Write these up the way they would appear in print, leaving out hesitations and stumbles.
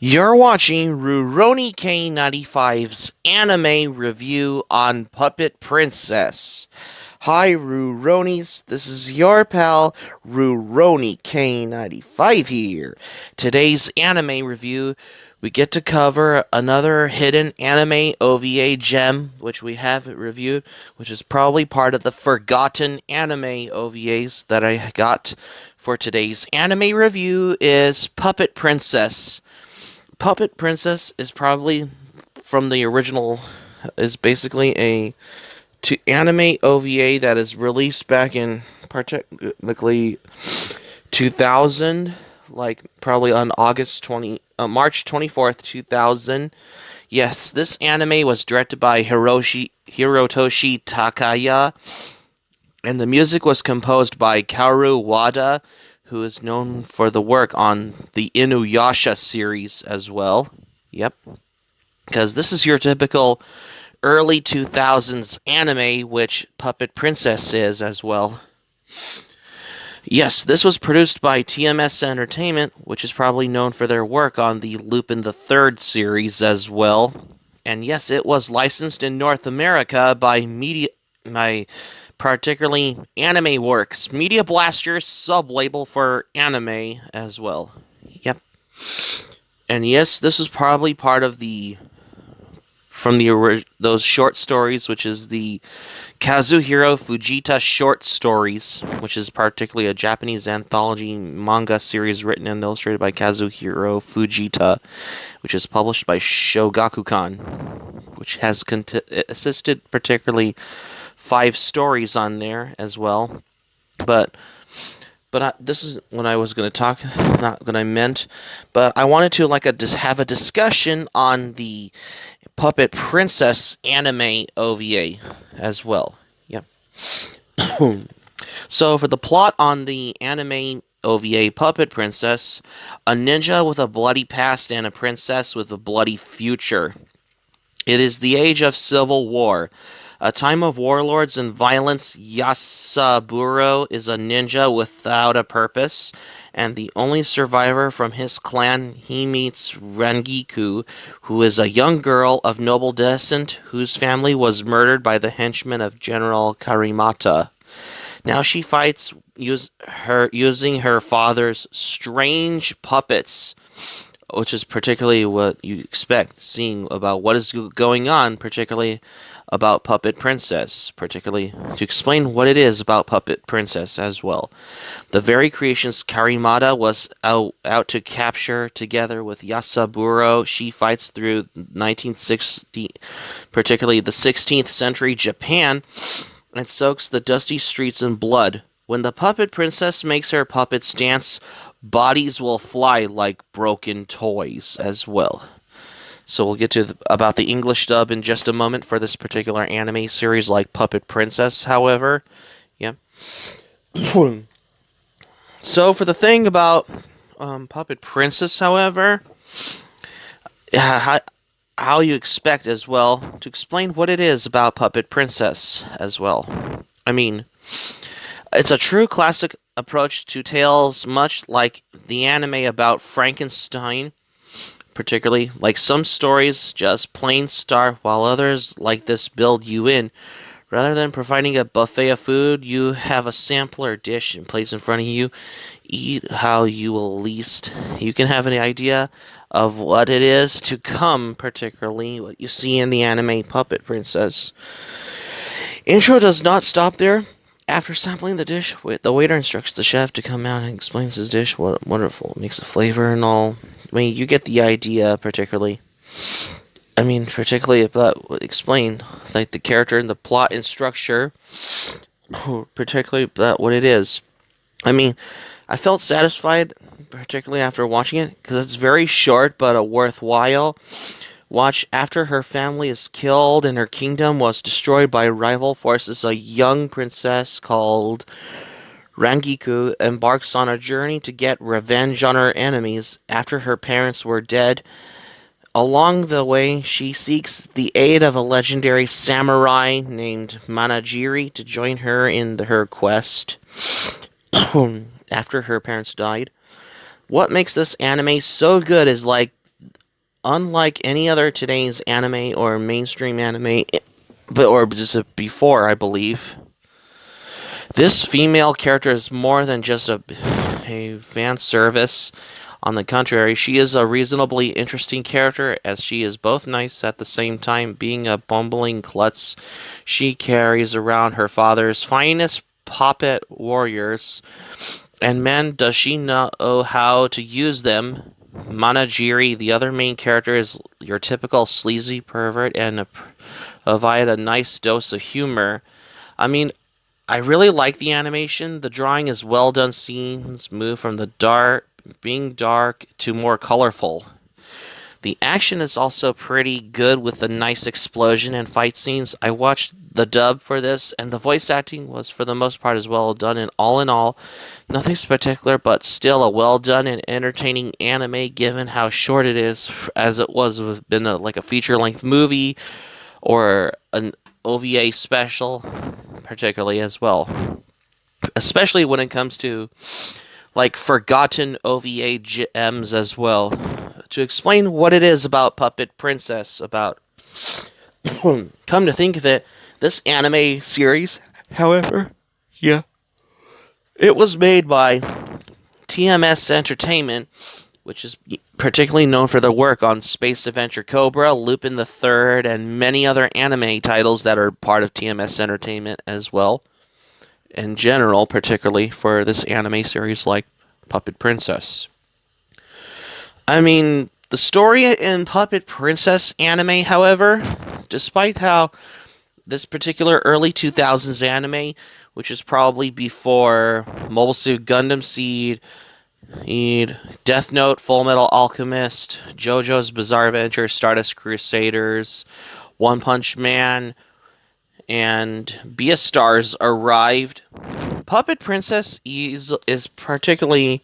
You're watching Rurouni K95's anime review on Puppet Princess. Hi, Ruronis. This is your pal, Rurouni K95 here. Today's anime review, we get to cover another hidden anime OVA gem, which we haven't reviewed, which is probably part of the forgotten anime OVAs that I got for today's anime review is Puppet Princess. Puppet Princess is probably from the original, is basically a anime OVA that is released back in particularly 2000, like probably on March 24th, 2000. Yes, this anime was directed by Hirotoshi Takaya, and the music was composed by Kaoru Wada, who is known for the work on the Inuyasha series as well. Yep, because this is your typical early 2000s anime, which Puppet Princess is as well. Yes, this was produced by TMS Entertainment, which is probably known for their work on the Lupin the Third series as well. And yes, it was licensed in North America by particularly Anime Works, Media Blaster's sub-label for anime as well. Yep. And yes, this is probably part of the from those short stories, which is the Kazuhiro Fujita short stories, which is particularly a Japanese anthology manga series written and illustrated by Kazuhiro Fujita, which is published by Shogakukan, which has assisted particularly 5 stories on there as well. But this is what I was going to talk, not what I meant. But I wanted to have a discussion on the Puppet Princess anime OVA as well. Yep. So for the plot on the anime OVA Puppet Princess, a ninja with a bloody past and a princess with a bloody future. It is the age of civil war. A time of warlords and violence, Yasaburo is a ninja without a purpose, and the only survivor from his clan. He meets Rangiku, who is a young girl of noble descent whose family was murdered by the henchmen of General Karimata. Now she fights using her father's strange puppets, which is particularly what you expect, seeing about what is going on, particularly about Puppet Princess, particularly to explain what it is about Puppet Princess as well. The very creations Karimata was out to capture together with Yasaburo. She fights through 1960, particularly the 16th century Japan, and soaks the dusty streets in blood. When the Puppet Princess makes her puppets dance, bodies will fly like broken toys as well. So we'll get to about the English dub in just a moment for this particular anime series like Puppet Princess, however. Yeah. So for the thing about Puppet Princess, however, how you expect as well to explain what it is about Puppet Princess as well. I mean, it's a true classic approach to tales, much like the anime about Frankenstein, particularly. Like some stories just plain start, while others, like this, build you in. Rather than providing a buffet of food, you have a sampler dish and placed in front of you. Eat how you will least. You can have an idea of what it is to come, particularly what you see in the anime Puppet Princess. Intro does not stop there. After sampling the dish, the waiter instructs the chef to come out and explains his dish, what wonderful makes a flavor and all. I mean, you get the idea, particularly. I mean, particularly if that would explain, like, the character and the plot and structure, particularly about what it is. I mean, I felt satisfied, particularly after watching it, because it's very short but a worthwhile watch. After her family is killed and her kingdom was destroyed by rival forces, a young princess called Rangiku embarks on a journey to get revenge on her enemies after her parents were dead. Along the way, she seeks the aid of a legendary samurai named Manajiri to join her in her quest after her parents died. What makes this anime so good is like unlike any other today's anime or mainstream anime, but or just before, I believe, this female character is more than just a fan service. On the contrary, she is a reasonably interesting character, as she is both nice at the same time. Being a bumbling klutz, she carries around her father's finest puppet warriors, and man, does she know how to use them. Manajiri, the other main character, is your typical sleazy pervert and provide a nice dose of humor. I mean, I really like the animation. The drawing is well done. Scenes move from the being dark to more colorful. The action is also pretty good with a nice explosion and fight scenes. I watched the dub for this, and the voice acting was for the most part as well done. And all in all, nothing spectacular, but still a well done and entertaining anime. Given how short it is, as it was been like a feature length movie or an OVA special, particularly as well. Especially when it comes to like forgotten OVA gems as well. To explain what it is about Puppet Princess, about come to think of it, this anime series, however, yeah, it was made by TMS Entertainment, which is particularly known for their work on Space Adventure Cobra, Lupin the Third, and many other anime titles that are part of TMS Entertainment as well. In general, particularly for this anime series like Puppet Princess. I mean, the story in Puppet Princess anime, however, despite how this particular early 2000s anime, which is probably before Mobile Suit Gundam Seed, Death Note, Full Metal Alchemist, JoJo's Bizarre Adventure, Stardust Crusaders, One Punch Man, and Beastars arrived. Puppet Princess is particularly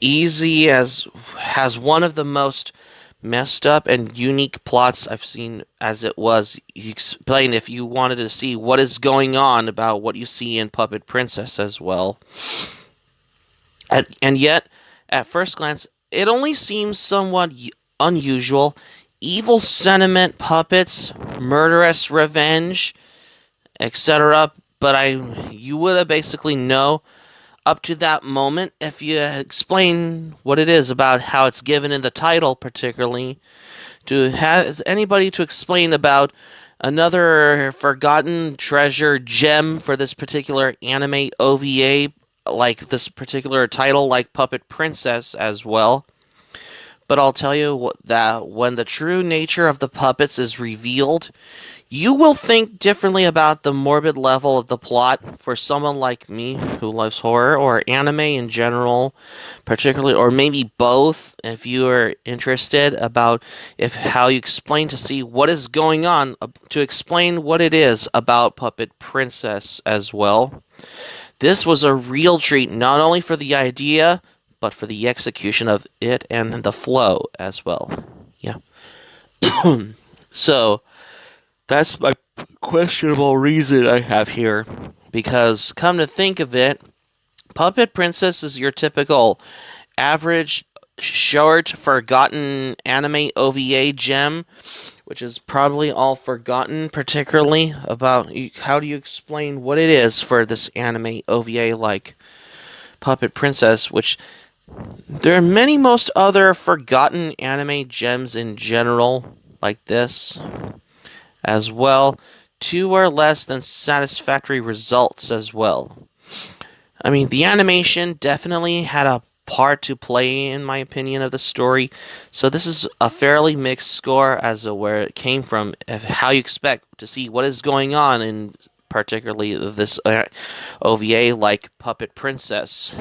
easy, as has one of the most messed up and unique plots I've seen. As it was explained, if you wanted to see what is going on about what you see in Puppet Princess as well. And yet, at first glance, it only seems somewhat unusual. Evil sentiment puppets, murderous revenge, etc. But you would have basically know up to that moment if you explain what it is about how it's given in the title, particularly. Has anybody to explain about another forgotten treasure gem for this particular anime OVA, like this particular title, like Puppet Princess as well? But I'll tell you that when the true nature of the puppets is revealed, you will think differently about the morbid level of the plot. For someone like me who loves horror or anime in general, particularly, or maybe both, if you are interested about if how you explain to see what is going on, to explain what it is about Puppet Princess as well. This was a real treat, not only for the idea, but for the execution of it and the flow as well. Yeah. So, that's my questionable reason I have here. Because, come to think of it, Puppet Princess is your typical average, short, forgotten anime OVA gem, which is probably all forgotten, particularly about how do you explain what it is for this anime OVA like Puppet Princess, which there are many most other forgotten anime gems in general like this as well. Two or less than satisfactory results as well. I mean, the animation definitely had a part to play, in my opinion, of the story. So this is a fairly mixed score as to where it came from, of how you expect to see what is going on in particularly this OVA like Puppet Princess.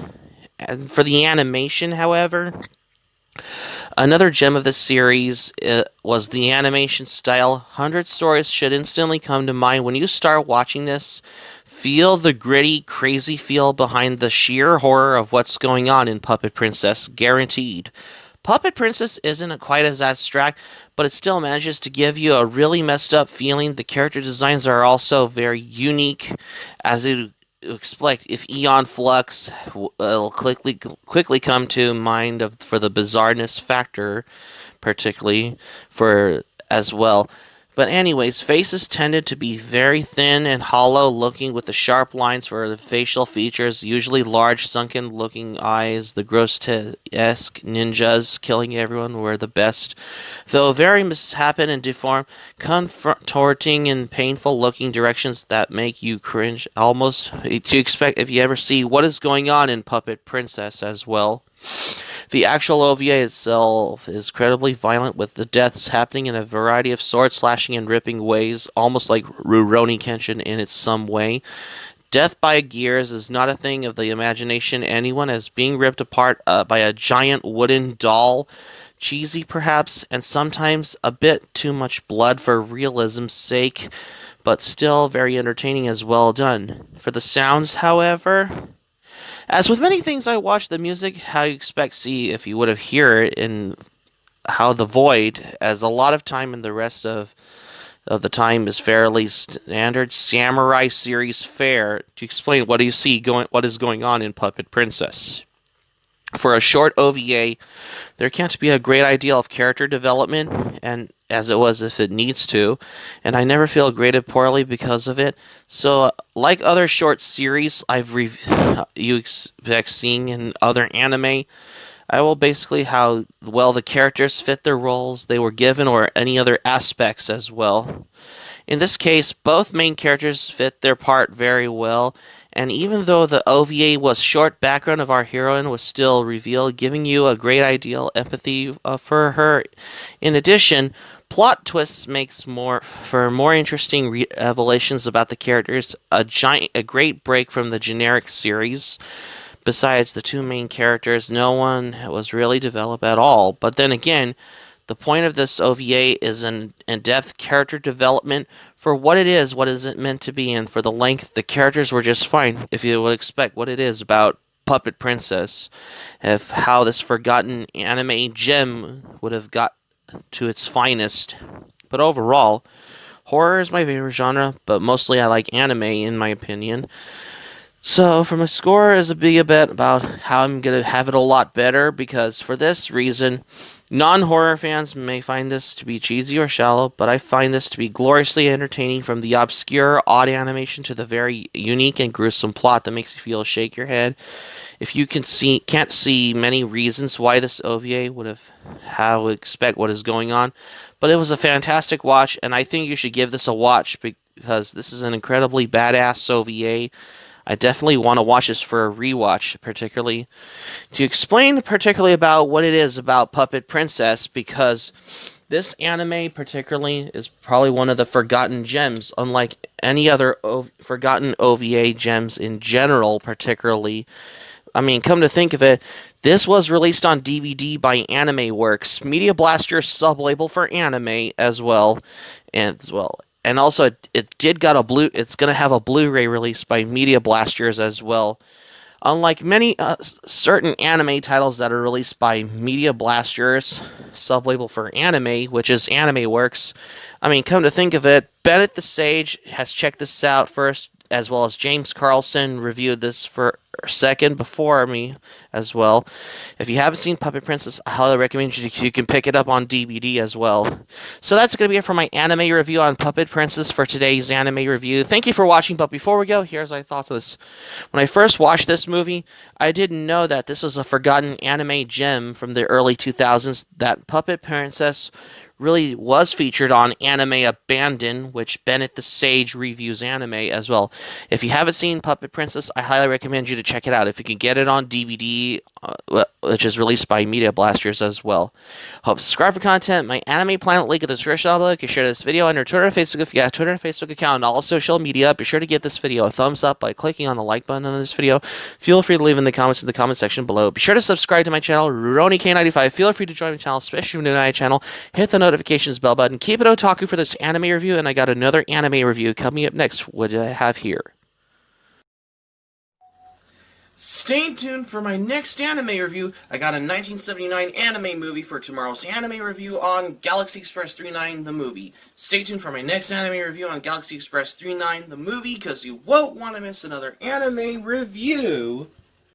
And for the animation, however, another gem of the series was the animation style. 100 Stories should instantly come to mind when you start watching this. Feel the gritty, crazy feel behind the sheer horror of what's going on in Puppet Princess, guaranteed. Puppet Princess isn't quite as abstract, but it still manages to give you a really messed up feeling. The character designs are also very unique, as it expect if Eon Flux will quickly come to mind for the bizarreness factor, particularly for as well. But anyways, faces tended to be very thin and hollow looking with the sharp lines for the facial features, usually large sunken looking eyes. The grotesque ninjas killing everyone were the best, though very misshapen and deformed, contorting in painful looking directions that make you cringe almost to expect if you ever see what is going on in Puppet Princess as well. The actual OVA itself is incredibly violent, with the deaths happening in a variety of sword slashing and ripping ways, almost like Rurouni Kenshin in its some way. Death by gears is not a thing of the imagination. Anyone as being ripped apart by a giant wooden doll. Cheesy, perhaps, and sometimes a bit too much blood for realism's sake, but still very entertaining as well done. For the sounds, however, as with many things I watch, the music, how you expect see if you would have hear it in how the void, as a lot of time in the rest of the time is fairly standard samurai series fare to explain what is going on in Puppet Princess. For a short OVA, there can't be a great ideal of character development, and as it was if it needs to, and I never feel graded poorly because of it. So, like other short series you expect seeing in other anime, I will basically how well the characters fit their roles they were given or any other aspects as well. In this case, both main characters fit their part very well, and even though the OVA was short, background of our heroine was still revealed, giving you a great ideal empathy for her. In addition, plot twists makes more interesting revelations about the characters, a great break from the generic series. Besides the two main characters, no one was really developed at all. But then again, the point of this OVA is an in-depth character development for what is it meant to be, and for the length, the characters were just fine, if you would expect what it is about Puppet Princess, if how this forgotten anime gem would have got to its finest. But overall, horror is my favorite genre, but mostly I like anime in my opinion. So, for my score is a bit about how I'm going to have it a lot better, because for this reason, non-horror fans may find this to be cheesy or shallow, but I find this to be gloriously entertaining, from the obscure, odd animation to the very unique and gruesome plot that makes you feel shake your head. If you can't see many reasons why this OVA would have how expect what is going on, but it was a fantastic watch, and I think you should give this a watch because this is an incredibly badass OVA. I definitely want to watch this for a rewatch, particularly to explain particularly about what it is about Puppet Princess, because this anime particularly is probably one of the forgotten gems, unlike any other forgotten OVA gems in general, particularly. I mean, come to think of it, this was released on DVD by Anime Works, Media Blaster's sub-label for anime as well. And also, it did got a blue. It's gonna have a Blu-ray release by Media Blasters as well. Unlike many certain anime titles that are released by Media Blasters, sub-label for anime, which is Anime Works, I mean, come to think of it, Bennett the Sage has checked this out first, as well as James Carlson reviewed this for second before me as well. If you haven't seen Puppet Princess, I highly recommend you can pick it up on DVD as well. So that's going to be it for my anime review on Puppet Princess for today's anime review. Thank you for watching, but before we go, here's my thoughts on this. When I first watched this movie, I didn't know that this was a forgotten anime gem from the early 2000s, that Puppet Princess really was featured on Anime Abandon, which Bennett the Sage reviews anime as well. If you haven't seen Puppet Princess, I highly recommend you to check it out. If you can get it on DVD, which is released by Media Blasters as well. Hope to subscribe for content. My Anime Planet link in the description below. You can share this video on your Twitter and Facebook if you have a Twitter and Facebook account, and all social media. Be sure to give this video a thumbs up by clicking on the like button on this video. Feel free to leave in the comments in the comment section below. Be sure to subscribe to my channel, RoniK95. Feel free to join my channel, especially if you're new to my channel. Hit the notifications bell button. Keep it otaku for this anime review, and I got another anime review coming up next. What do I have here? Stay tuned for my next anime review. I got a 1979 anime movie for tomorrow's anime review on Galaxy Express 39 the movie. Stay tuned for my next anime review on Galaxy Express 39 the movie, because you won't want to miss another anime review